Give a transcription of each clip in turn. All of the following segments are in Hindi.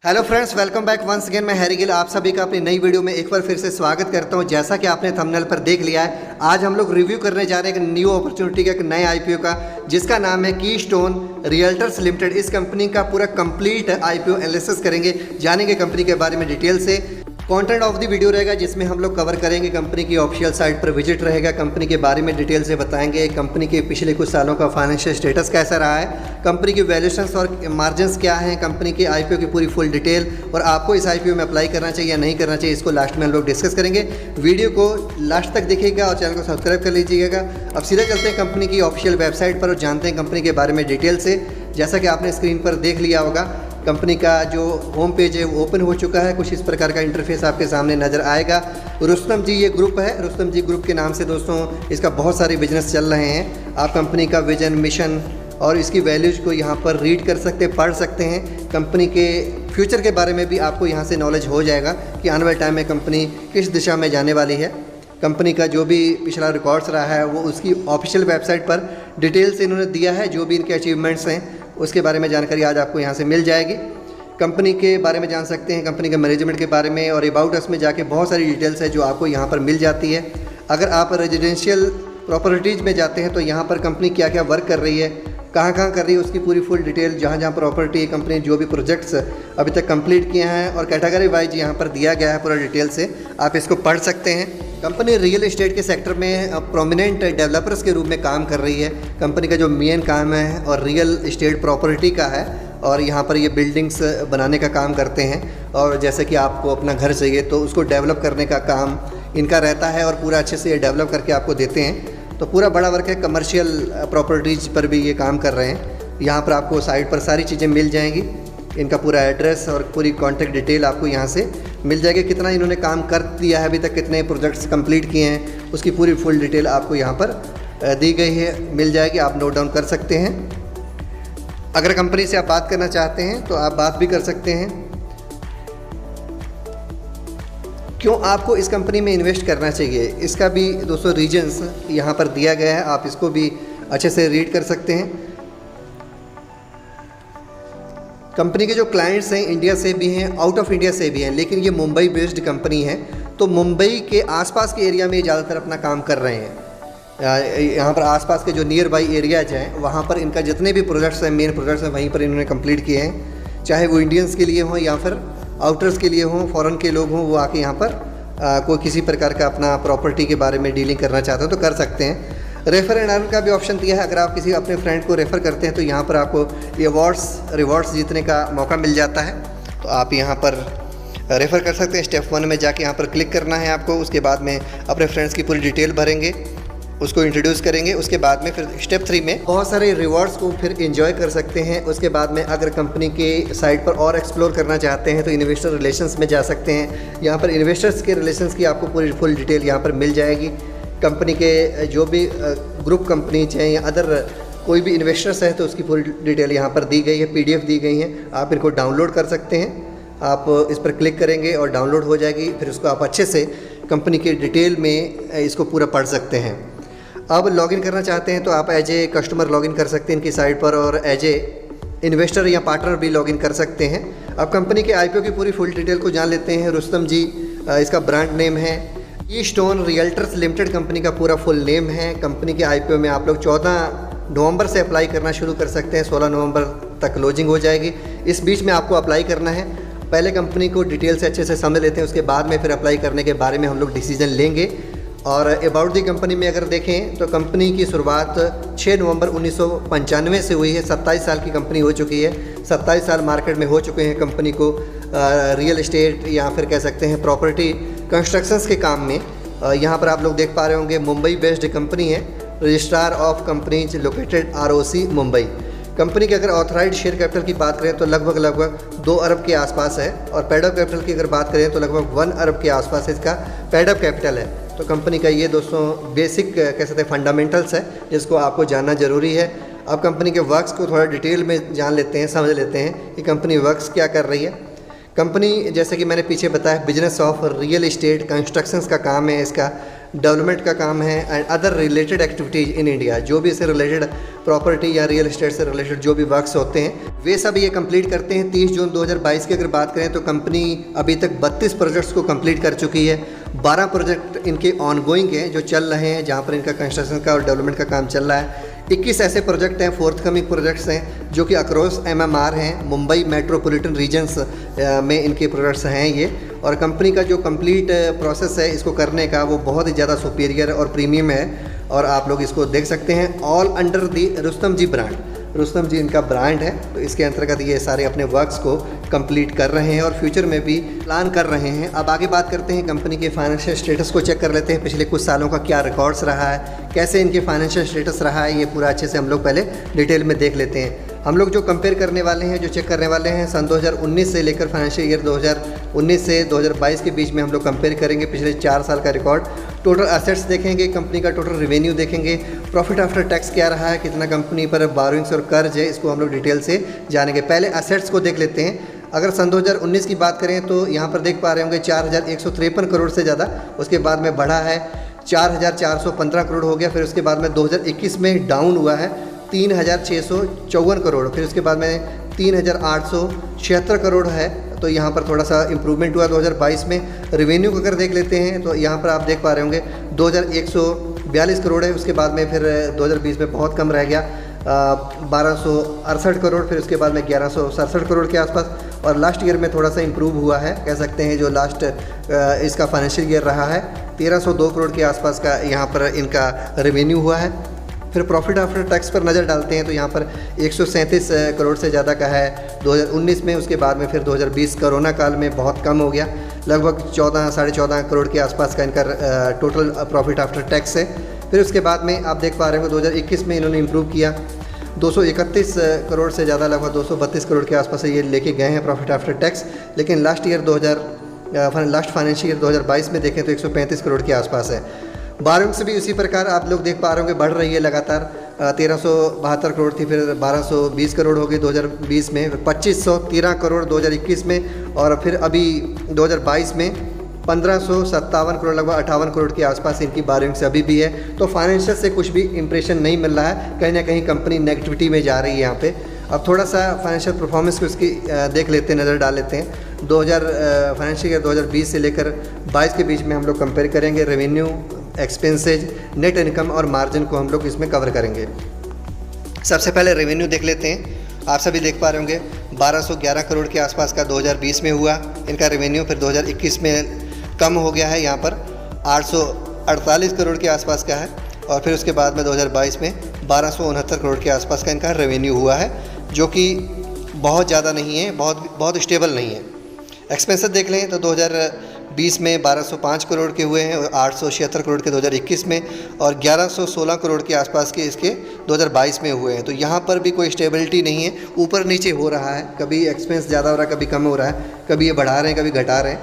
Hello friends, welcome back once again. मैं हैरी गिल आप सभी का अपनी नई वीडियो में एक बार फिर से स्वागत करता हूं। जैसा कि आपने थंबनेल पर देख लिया है, आज हम लोग रिव्यू करने जा रहे हैं एक न्यू अपॉर्चुनिटी का, एक नए आईपीओ का, जिसका नाम है कीस्टोन रियल्टर्स लिमिटेड। इस कंपनी का पूरा कंप्लीट आईपीओ एनालिसिस करेंगे, जानेंगे कंपनी के बारे में डिटेल से। कंटेंट ऑफ द वीडियो रहेगा जिसमें हम लोग कवर करेंगे कंपनी की ऑफिशियल साइट पर विजिट रहेगा, कंपनी के बारे में डिटेल से बताएंगे, कंपनी के पिछले कुछ सालों का फाइनेंशियल स्टेटस कैसा रहा है, कंपनी की वैल्यूएशंस और मार्जिन्स क्या हैं, कंपनी के आईपीओ की पूरी फुल डिटेल, और आपको इस आईपीओ में अप्लाई करना चाहिए या नहीं करना चाहिए, इसको लास्ट में हम लोग डिस्कस करेंगे। वीडियो को लास्ट तक देखिएगा और चैनल को सब्सक्राइब कर लीजिएगा। अब सीधे चलते हैं कंपनी की ऑफिशियल वेबसाइट पर और जानते हैं कंपनी के बारे में डिटेल से। जैसा कि आपने स्क्रीन पर देख लिया होगा, कंपनी का जो होम पेज है वो ओपन हो चुका है। कुछ इस प्रकार का इंटरफेस आपके सामने नज़र आएगा। रुस्तम जी ये ग्रुप है, रुस्तम जी ग्रुप के नाम से दोस्तों इसका बहुत सारे बिजनेस चल रहे हैं। आप कंपनी का विजन, मिशन और इसकी वैल्यूज़ को यहाँ पर रीड कर सकते हैं, पढ़ सकते हैं। कंपनी के फ्यूचर के बारे में भी आपको यहाँ से नॉलेज हो जाएगा कि आने वाले टाइम में कंपनी किस दिशा में जाने वाली है। कंपनी का जो भी पिछला रिकॉर्ड्स रहा है वो उसकी ऑफिशियल वेबसाइट पर डिटेल से इन्होंने दिया है। जो भी इनके अचीवमेंट्स हैं उसके बारे में जानकारी आज आपको यहाँ से मिल जाएगी। कंपनी के बारे में जान सकते हैं, कंपनी के मैनेजमेंट के बारे में, और अबाउट अस में जाके बहुत सारी डिटेल्स है जो आपको यहाँ पर मिल जाती है। अगर आप रेजिडेंशियल प्रॉपर्टीज़ में जाते हैं तो यहाँ पर कंपनी क्या क्या वर्क कर रही है, कहाँ कहाँ कर रही है, उसकी पूरी फुल डिटेल, जहाँ जहाँ प्रॉपर्टी कंपनी जो भी प्रोजेक्ट्स अभी तक कंप्लीट किए हैं और कैटेगरी वाइज यहाँ पर दिया गया है पूरा डिटेल से, आप इसको पढ़ सकते हैं। कंपनी रियल एस्टेट के सेक्टर में प्रोमिनेंट डेवलपर्स के रूप में काम कर रही है। कंपनी का जो मेन काम है और रियल एस्टेट प्रॉपर्टी का है, और यहाँ पर ये बिल्डिंग्स बनाने का काम करते हैं। और जैसे कि आपको अपना घर चाहिए तो उसको डेवलप करने का काम इनका रहता है और पूरा अच्छे से ये डेवलप करके आपको देते हैं। तो पूरा बड़ा वर्क है। कमर्शियल प्रॉपर्टीज़ पर भी ये काम कर रहे हैं। यहाँ पर आपको साइट पर सारी चीज़ें मिल जाएंगी। इनका पूरा एड्रेस और पूरी कॉन्टैक्ट डिटेल आपको यहाँ से मिल जाएगी। कितना इन्होंने काम कर दिया है अभी तक, कितने प्रोजेक्ट्स कंप्लीट किए हैं, उसकी पूरी फुल डिटेल आपको यहाँ पर दी गई है, मिल जाएगी। आप नोट डाउन कर सकते हैं। अगर कंपनी से आप बात करना चाहते हैं तो आप बात भी कर सकते हैं। क्यों आपको इस कंपनी में इन्वेस्ट करना चाहिए, इसका भी दोस्तों रीजंस यहाँ पर दिया गया है, आप इसको भी अच्छे से रीड कर सकते हैं। कंपनी के जो क्लाइंट्स हैं इंडिया से भी हैं, आउट ऑफ इंडिया से भी हैं, लेकिन ये मुंबई बेस्ड कंपनी है। तो मुंबई के आसपास के एरिया में ज़्यादातर अपना काम कर रहे हैं। यहाँ पर आसपास के जो नियर बाई एरियाज हैं वहाँ पर इनका जितने भी प्रोजेक्ट्स हैं, मेन प्रोजेक्ट्स हैं, वहीं पर इन्होंने कंप्लीट किए हैं। चाहे वो इंडियंस के लिए हों या फिर आउटर्स के लिए हों, फॉरेन के लोग हों, वो आके यहाँ पर कोई किसी प्रकार का अपना प्रॉपर्टी के बारे में डीलिंग करना चाहते हो तो कर सकते हैं। रेफर एंड अर्न का भी ऑप्शन दिया है। अगर आप किसी अपने फ्रेंड को रेफ़र करते हैं तो यहाँ पर आपको ये रिवॉर्ड्स जीतने का मौका मिल जाता है। तो आप यहाँ पर रेफ़र कर सकते हैं। स्टेप 1 में जाके यहाँ पर क्लिक करना है आपको। उसके बाद में अपने फ्रेंड्स की पूरी डिटेल भरेंगे, उसको इंट्रोड्यूस करेंगे। उसके बाद में फिर स्टेप 3 में बहुत सारे रिवॉर्ड्स को फिर एंजॉय कर सकते हैं। उसके बाद में अगर कंपनी के साइट पर और एक्सप्लोर करना चाहते हैं तो इन्वेस्टर रिलेशंस में जा सकते हैं। यहाँ पर इन्वेस्टर्स के रिलेशंस की आपको पूरी फुल डिटेल यहाँ पर मिल जाएगी। कंपनी के जो भी ग्रुप कंपनीज हैं या अदर कोई भी इन्वेस्टर्स हैं तो उसकी पूरी डिटेल यहाँ पर दी गई है, PDF दी गई हैं। आप इनको डाउनलोड कर सकते हैं। आप इस पर क्लिक करेंगे और डाउनलोड हो जाएगी। फिर उसको आप अच्छे से कंपनी के डिटेल में इसको पूरा पढ़ सकते हैं। अब लॉगिन करना चाहते हैं तो आप एज ए कस्टमर लॉगिन कर सकते हैं इनकी साइट पर, और एज ए इन्वेस्टर या पार्टनर भी लॉगिन कर सकते हैं। अब कंपनी के आईपीओ की पूरी फुल डिटेल को जान लेते हैं। रुस्तम जी इसका ब्रांड नेम है। कीस्टोन रियल्टर्स लिमिटेड कंपनी का पूरा फुल नेम है। कंपनी के आईपीओ में आप लोग 14 नवंबर से अप्लाई करना शुरू कर सकते हैं। 16 नवंबर तक क्लोजिंग हो जाएगी। इस बीच में आपको अप्लाई करना है। पहले कंपनी को डिटेल से अच्छे से समझ लेते हैं, उसके बाद में फिर अप्लाई करने के बारे में हम लोग डिसीजन लेंगे। और अबाउट दी कंपनी में अगर देखें तो कंपनी की शुरुआत 6 नवंबर 1995 से हुई है। 27 साल की कंपनी हो चुकी है। 27 साल मार्केट में हो चुके हैं कंपनी को रियल एस्टेट या फिर कह सकते हैं प्रॉपर्टी कंस्ट्रक्शंस के काम में। यहाँ पर आप लोग देख पा रहे होंगे मुंबई बेस्ड कंपनी है। Registrar of companies located ROC Mumbai. Company के अगर ऑथराइज्ड शेयर कैपिटल की बात करें तो लगभग 2 अरब के आसपास है, और पेडअप कैपिटल की अगर बात करें तो लगभग 1 अरब के आसपास इसका पेडअप कैपिटल है। तो कंपनी का ये दोस्तों बेसिक कह सकते हैं फंडामेंटल्स है जिसको आपको जानना ज़रूरी है। अब कंपनी के वर्क्स को थोड़ा डिटेल में जान लेते हैं, समझ लेते हैं कि कंपनी वर्क्स क्या कर रही है। कंपनी जैसे कि मैंने पीछे बताया business of real estate constructions का काम है, इसका डेवलपमेंट का काम है, and other related activities in India. जो भी इससे रिलेटेड प्रॉपर्टी या रियल एस्टेट से रिलेटेड जो भी वर्क्स होते हैं वे सब ये कंप्लीट करते हैं। 30 जून 2022 की अगर बात करें तो कंपनी अभी तक 32 प्रोजेक्ट्स को कंप्लीट कर चुकी है। 12 प्रोजेक्ट इनके ऑनगोइंग हैं जो चल रहे हैं, जहाँ पर इनका कंस्ट्रक्शन का और डेवलपमेंट का काम चल रहा है। 21 ऐसे प्रोजेक्ट हैं, फोर्थकमिंग प्रोजेक्ट्स हैं जो कि अक्रॉस MMR हैं, मुंबई मेट्रोपॉलिटन रीजन्स में इनके प्रोजेक्ट्स हैं ये। और कंपनी का जो कंप्लीट प्रोसेस है इसको करने का वो बहुत ही ज़्यादा सुपीरियर और प्रीमियम है, और आप लोग इसको देख सकते हैं। All under the Rustam ji brand, Rustam ji इनका ब्रांड है, तो इसके अंतर्गत ये सारे अपने वर्क्स को कंप्लीट कर रहे हैं और फ्यूचर में भी प्लान कर रहे हैं। अब आगे बात करते हैं कंपनी के फाइनेंशियल स्टेटस को चेक कर लेते हैं। पिछले कुछ सालों का क्या रिकॉर्ड्स रहा है, कैसे इनके फाइनेंशियल स्टेटस रहा है, ये पूरा अच्छे से हम लोग पहले डिटेल में देख लेते हैं। हम लोग जो कंपेयर करने वाले हैं, जो चेक करने वाले हैं, सन 2019 से लेकर फाइनेंशियल ईयर 2019 से 2022 के बीच में हम लोग कंपेयर करेंगे पिछले 4 साल का रिकॉर्ड। टोटल एसेट्स देखेंगे, कंपनी का टोटल रेवेन्यू देखेंगे, प्रॉफिट आफ्टर टैक्स क्या रहा है, कितना कंपनी पर बोरोइंग्स और कर्ज है, इसको हम लोग डिटेल से जानेंगे। पहले एसेट्स को देख लेते हैं। अगर सन 2019 की बात करें तो यहाँ पर देख पा रहे होंगे 4153 करोड़ से ज़्यादा, उसके बाद में बढ़ा है 4415 करोड़ हो गया। फिर उसके बाद में 2021 में डाउन हुआ है 3654 करोड़, फिर उसके बाद में 3876 करोड़ है, तो यहाँ पर थोड़ा सा इम्प्रूवमेंट हुआ। 2022 में रेवेन्यू को अगर देख लेते हैं तो यहाँ पर आप देख पा रहे होंगे 2142 करोड़ है, उसके बाद में फिर 2020 में बहुत कम रह गया 1268 करोड़, फिर उसके बाद में 1167 करोड़ के आसपास। और लास्ट ईयर में थोड़ा सा इम्प्रूव हुआ है, कह सकते हैं। जो लास्ट इसका फाइनेंशियल ईयर रहा है 1302 करोड़ के आसपास का यहाँ पर इनका रेवेन्यू हुआ है। फिर प्रॉफिट आफ्टर टैक्स पर नज़र डालते हैं तो यहाँ पर 137 करोड़ से ज़्यादा का है 2019 में। उसके बाद में फिर 2020 कोरोना काल में बहुत कम हो गया, लगभग 14 साढ़े 14 करोड़ के आसपास का इनका टोटल प्रॉफिट आफ्टर टैक्स है। फिर उसके बाद में आप देख पा रहे हो 2021 में इन्होंने इम्प्रूव किया, 231 करोड़ से ज़्यादा, लगभग 232 करोड़ के आसपास ये लेके गए हैं प्रॉफिट आफ्टर टैक्स। लेकिन लास्ट फाइनेंशियल ईयर 2022 में देखें तो 135 करोड़ के आसपास है। बोरोइंग्स भी उसी प्रकार आप लोग देख पा रहे होंगे बढ़ रही है लगातार। 1372 करोड़ थी, फिर 1220 करोड़ हो गई 2020 में, 2513 करोड़ 2021 में, और फिर अभी 2022 में 1557 करोड़, लगभग 58 करोड़ के आसपास इनकी बोरोइंग्स अभी भी है। तो फाइनेंशियल से कुछ भी इंप्रेशन नहीं मिल रहा है, कहीं ना कहीं कंपनी नेगेटिविटी में जा रही है यहाँ पे। अब थोड़ा सा फाइनेंशियल परफॉर्मेंस को इसकी देख लेते हैं, नज़र डाल लेते हैं। फाइनेंशियल ईयर 2020 से लेकर 22 के बीच में हम लोग कंपेयर करेंगे। रेवेन्यू, एक्सपेंसेज, नेट इनकम और मार्जिन को हम लोग इसमें कवर करेंगे। सबसे पहले रेवेन्यू देख लेते हैं। आप सभी देख पा रहे होंगे 1211 करोड़ के आसपास का 2020 में हुआ इनका रेवेन्यू, फिर 2021 में कम हो गया है, यहाँ पर 848 करोड़ के आसपास का है, और फिर उसके बाद में 2022 में 1269 करोड़ के आसपास का इनका रेवेन्यू हुआ है, जो कि बहुत ज़्यादा नहीं है, बहुत स्टेबल नहीं है। एक्सपेंसेस देख लें तो 2020 में 1205 करोड़ के हुए हैं, 876 करोड़ के 2021 में, और 1116 करोड़ के आसपास के इसके 2022 में हुए हैं। तो यहाँ पर भी कोई स्टेबिलिटी नहीं है, ऊपर नीचे हो रहा है, कभी एक्सपेंस ज़्यादा हो रहा है, कभी कम हो रहा है, कभी ये बढ़ा रहे हैं, कभी घटा रहे हैं।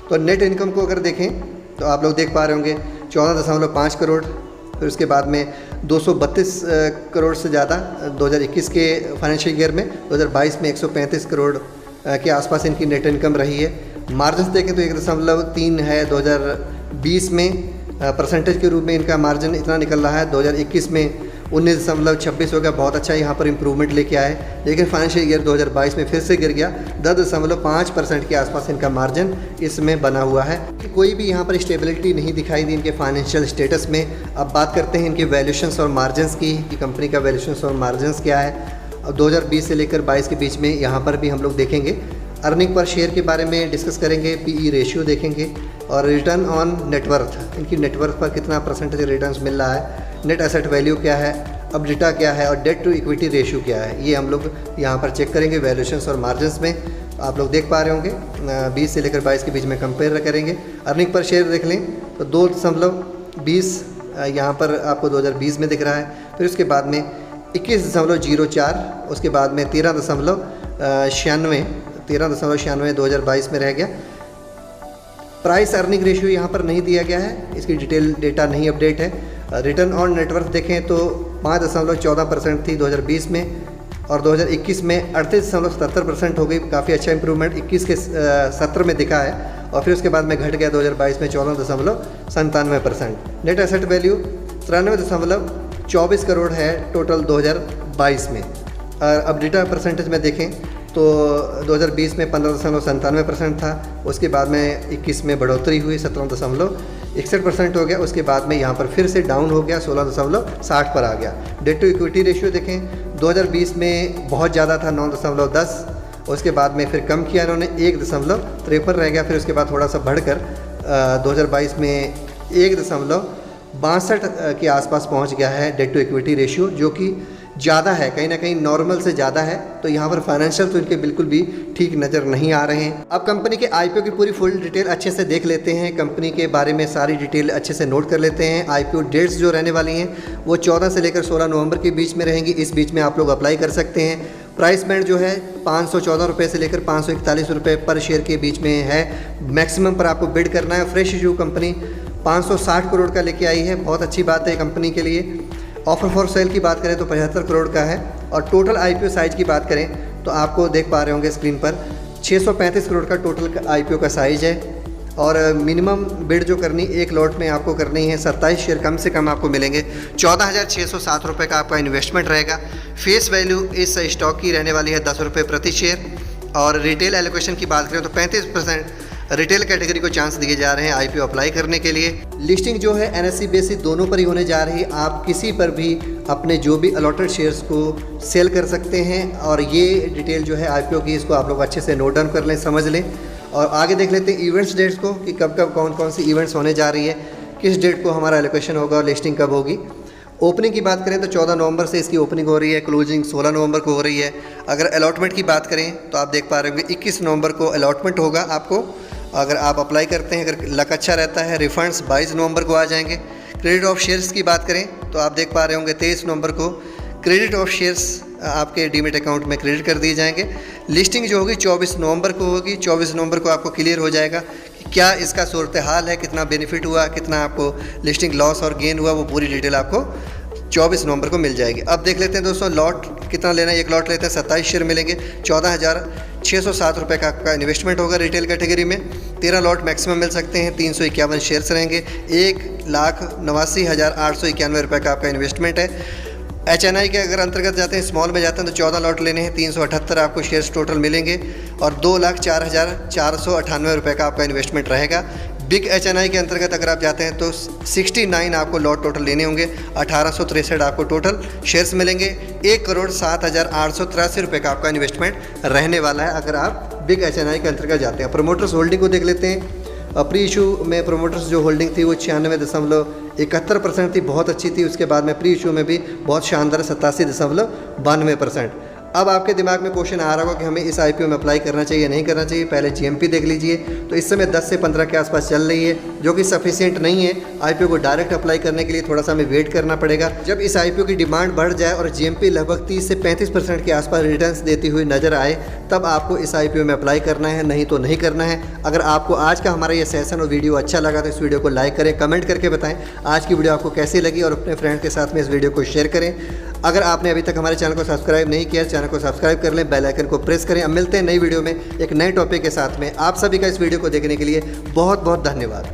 तो नेट इनकम को अगर देखें तो आप लोग देख पा रहे होंगे 14.5 करोड़, फिर उसके बाद में 232 करोड़ से ज़्यादा 2021 के फाइनेंशियल ईयर में, 2022 में 135 करोड़ के आसपास इनकी नेट इनकम रही है। मार्जिन देखें तो 1.3 है 2020 में, परसेंटेज के रूप में इनका मार्जिन इतना निकल रहा है। 2021 में 19.26 हो गया, बहुत अच्छा यहाँ पर इम्प्रूवमेंट लेके आए। लेकिन फाइनेंशियल ईयर 2022 में फिर से गिर गया, 10.5% के आसपास इनका मार्जिन इसमें बना हुआ है। कोई भी यहाँ पर स्टेबिलिटी नहीं दिखाई दी इनके फाइनेंशियल स्टेटस में। अब बात करते हैं इनके वैल्यूशंस और मार्जिनस की, कि कंपनी का वैल्यूशंस और मार्जिनस क्या है। अब 2020 से लेकर 22 के बीच में यहाँ पर भी हम लोग देखेंगे। अर्निंग पर शेयर के बारे में डिस्कस करेंगे, PE रेशियो देखेंगे, और रिटर्न ऑन नेटवर्थ, इनकी नेटवर्थ पर कितना परसेंटेज रिटर्न्स मिल रहा है, नेट एसेट वैल्यू क्या है, अब डेटा क्या है, और डेट टू इक्विटी रेशियो क्या है, ये हम लोग यहाँ पर चेक करेंगे वैल्यूशंस और मार्जिनस में। आप लोग देख पा रहे होंगे 20 से लेकर 22 के बीच में कंपेयर करेंगे। अर्निंग पर शेयर देख लें तो 2.20 यहाँ पर आपको 2020 में दिख रहा है, फिर उसके बाद में 21.04, उसके बाद में 13.96 2022 में रह गया। प्राइस अर्निंग रेशियो यहाँ पर नहीं दिया गया है, इसकी डिटेल डेटा नहीं अपडेट है। रिटर्न ऑन नेटवर्थ देखें तो 5.14% थी 2020 में, और 2021 में 38.77% हो गई, काफ़ी अच्छा इंप्रूवमेंट 21 के 17 में दिखा है, और फिर उसके बाद में घट गया 2022 में 14.97%। नेट एसेट वैल्यू 93.24 करोड़ है टोटल 2022 में। अब रिटर्न परसेंटेज में देखें तो 2020 में 15.97% था, उसके बाद में 21 में बढ़ोतरी हुई 17.61% हो गया, उसके बाद में यहाँ पर फिर से डाउन हो गया 16.60 पर आ गया। डेट टू इक्विटी रेशियो देखें 2020 में बहुत ज़्यादा था 9.10, उसके बाद में फिर कम किया इन्होंने 1.53 रह गया, फिर उसके बाद थोड़ा सा बढ़कर 2022 में 1.62 के आसपास पहुंच गया है डेट टू इक्विटी रेशियो, जो कि ज़्यादा है, कहीं ना कहीं नॉर्मल से ज़्यादा है। तो यहाँ पर फाइनेंशियल तो इनके बिल्कुल भी ठीक नज़र नहीं आ रहे हैं। अब कंपनी के आईपीओ की पूरी फुल डिटेल अच्छे से देख लेते हैं, कंपनी के बारे में सारी डिटेल अच्छे से नोट कर लेते हैं। आईपीओ डेट्स जो रहने वाली हैं वो 14 से लेकर 16 नवंबर के बीच में रहेंगी, इस बीच में आप लोग अप्लाई कर सकते हैं। प्राइस बैंड जो है 514 रुपये से लेकर 541 रुपये पर शेयर के बीच में है। मैक्सिमम पर आपको बिड करना है। फ्रेश इशू कंपनी 560 करोड़ का लेके आई है, बहुत अच्छी बात है कंपनी के लिए। ऑफर फॉर सेल की बात करें तो 75 करोड़ का है, और टोटल आईपीओ साइज़ की बात करें तो आपको देख पा रहे होंगे स्क्रीन पर 635 करोड़ का टोटल आईपीओ का साइज़ है। और मिनिमम बिड जो करनी एक लॉट में आपको करनी है 27 शेयर कम से कम आपको मिलेंगे। 14,607 रुपये का आपका इन्वेस्टमेंट रहेगा। फेस वैल्यू इस स्टॉक की रहने वाली है 10 रुपये प्रति शेयर। और रिटेल एलोकेशन की बात करें तो 35% रिटेल कैटेगरी को चांस दिए जा रहे हैं आईपीओ अप्लाई करने के लिए। लिस्टिंग जो है एनएससी बेसिस दोनों पर ही होने जा रही है। आप किसी पर भी अपने जो भी अलॉटेड शेयर्स को सेल कर सकते हैं, और ये डिटेल जो है आईपीओ की, इसको आप लोग अच्छे से नोट डाउन कर लें, समझ लें। और आगे देख लेते हैं इवेंट्स डेट्स को कि कब कब कौन कौन सी इवेंट्स होने जा रही है, किस डेट को हमारा एलोकेशन होगा और लिस्टिंग कब होगी। ओपनिंग की बात करें तो 14 नवंबर से इसकी ओपनिंग हो रही है, क्लोजिंग 16 नवंबर को हो रही है। अगर अलॉटमेंट की बात करें तो आप देख पा रहे होंगे 21 नवंबर को अलॉटमेंट होगा आपको, अगर आप अप्लाई करते हैं। अगर लक अच्छा रहता है रिफंड्स 22 नवंबर को आ जाएंगे। क्रेडिट ऑफ शेयर्स की बात करें तो आप देख पा रहे होंगे 23 नवंबर को क्रेडिट ऑफ शेयर्स आपके डीमेट अकाउंट में क्रेडिट कर दिए जाएंगे। लिस्टिंग जो होगी 24 नवंबर को होगी। 24 नवंबर को आपको क्लियर हो जाएगा कि क्या इसका सूरत हाल है, कितना बेनिफिट हुआ, कितना आपको लिस्टिंग लॉस और गेन हुआ, वो पूरी डिटेल आपको 24 नवंबर को मिल जाएगी। अब देख लेते हैं दोस्तों लॉट कितना लेना है। एक लॉट लेते हैं 27 शेयर मिलेंगे। 14,607 रुपये का आपका इन्वेस्टमेंट होगा रिटेल कैटेगरी में। 13 लॉट मैक्सिमम मिल सकते हैं। 351 शेयर्स रहेंगे। 1,89,891 रुपये का आपका इन्वेस्टमेंट है। HNI के अगर अंतर्गत जाते हैं, स्मॉल में जाते हैं तो 14 लॉट लेने हैं। 378 आपको शेयर्स टोटल मिलेंगे, और 2,04,498 रुपये का आपका इन्वेस्टमेंट रहेगा। बिग HNI के अंतर्गत अगर आप जाते हैं तो 69 आपको लॉट टोटल लेने होंगे। 1863 आपको टोटल शेयर्स मिलेंगे। 1,07,883 रुपये का आपका इन्वेस्टमेंट रहने वाला है अगर आप बिग HNI के अंतर्गत जाते हैं। प्रोमोटर्स होल्डिंग को देख लेते हैं। प्री इशू में प्रोमोटर्स जो होल्डिंग थी वो 96.71% थी, बहुत अच्छी थी। उसके बाद में प्री इशू में भी बहुत शानदार 87.92%। अब आपके दिमाग में क्वेश्चन आ रहा होगा कि हमें इस आईपीओ में अप्लाई करना चाहिए नहीं करना चाहिए। पहले जीएमपी देख लीजिए, तो इस समय 10 से 15 के आसपास चल रही है, जो कि सफिशिएंट नहीं है। आईपीओ को डायरेक्ट अप्लाई करने के लिए थोड़ा सा हमें वेट करना पड़ेगा। जब इस आईपीओ की डिमांड बढ़ जाए और जीएमपी लगभग 30 से 35% के आसपास रिटर्न्स देती हुई नजर आए, तब आपको इस आईपीओ में अप्लाई करना है, नहीं तो नहीं करना है। अगर आपको आज का हमारा ये सेशन और वीडियो अच्छा लगा तो इस वीडियो को लाइक करें, कमेंट करके बताएं आज की वीडियो आपको कैसी लगी, और अपने फ्रेंड के साथ में इस वीडियो को शेयर करें। अगर आपने अभी तक हमारे चैनल को सब्सक्राइब नहीं किया, चैनल को सब्सक्राइब कर लें, बेल आइकन को प्रेस करें। अब मिलते हैं नई वीडियो में एक नए टॉपिक के साथ में। आप सभी का इस वीडियो को देखने के लिए बहुत बहुत धन्यवाद।